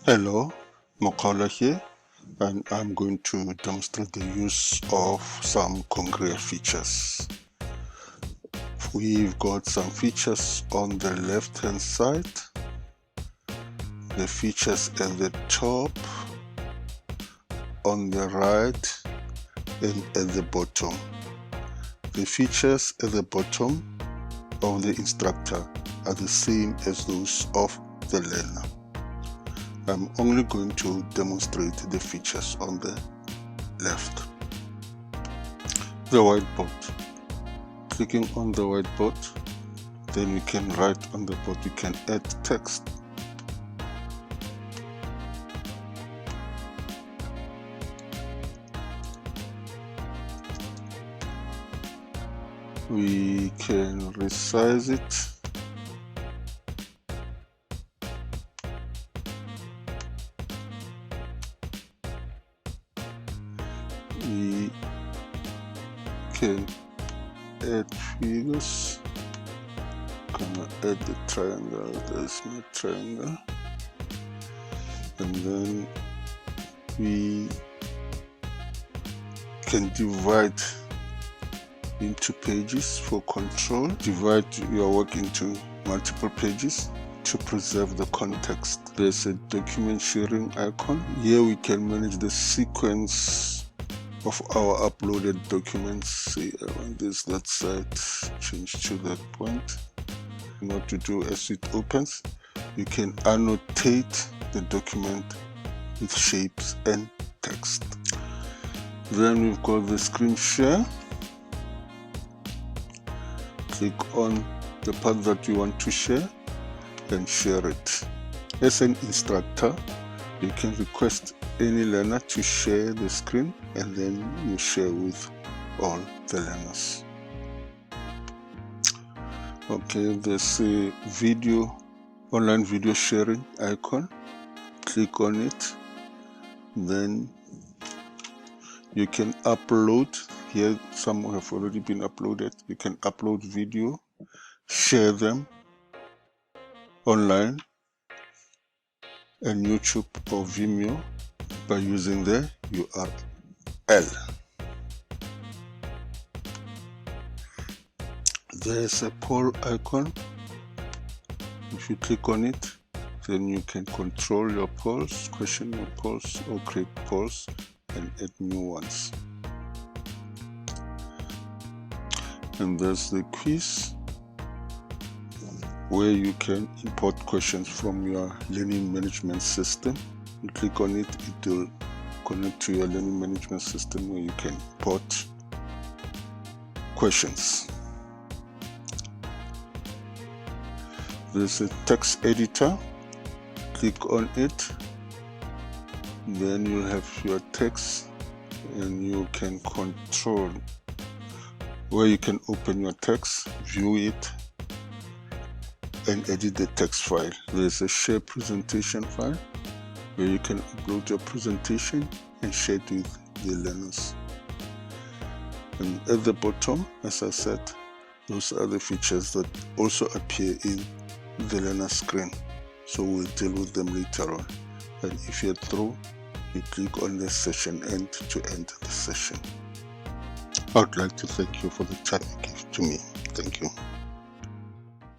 Hello, Mokola here, and I'm going to demonstrate the use of some Congrea features. We've got some features on the left hand side, the features at the top, on the right, and at the bottom. The features at the bottom of the instructor are the same as those of the learner. I'm only going to demonstrate the features on the left. The whiteboard. Clicking on the whiteboard, then we can write on the board, we can add text. We can resize it. We can add figures. Gonna add the triangle. There's my triangle, and then we can divide into pages for control. Divide your work into multiple pages to preserve the context. There's a document sharing icon. Here we can manage the sequence of our uploaded documents. Say I want this, that side, change to that point. What to do as it opens, you can annotate the document with shapes and text. Then we've got the screen share. Click on the part that you want to share and share it. As an instructor, you can request any learner to share the screen, and then you share with all the learners. Okay, there's a online video sharing icon. Click on it, then you can upload. Here some have already been uploaded. You can upload video, share them online and YouTube or Vimeo by using the URL. There's a poll icon. If you click on it, then you can control your polls, question your polls, or create polls and add new ones. And there's the quiz, where you can import questions from your learning management system. You click on it, it will connect to your learning management system where you can import questions. There's a text editor. Click on it, then you'll have your text, and you can control where you can open your text, view it, and edit the text file. There's a share presentation file where you can upload your presentation and share it with the learners. And at the bottom, as I said, those are the features that also appear in the learner screen. So we'll deal with them later on. And if you're through, you click on the session end to end the session. I would like to thank you for the time you gave to me. Thank you.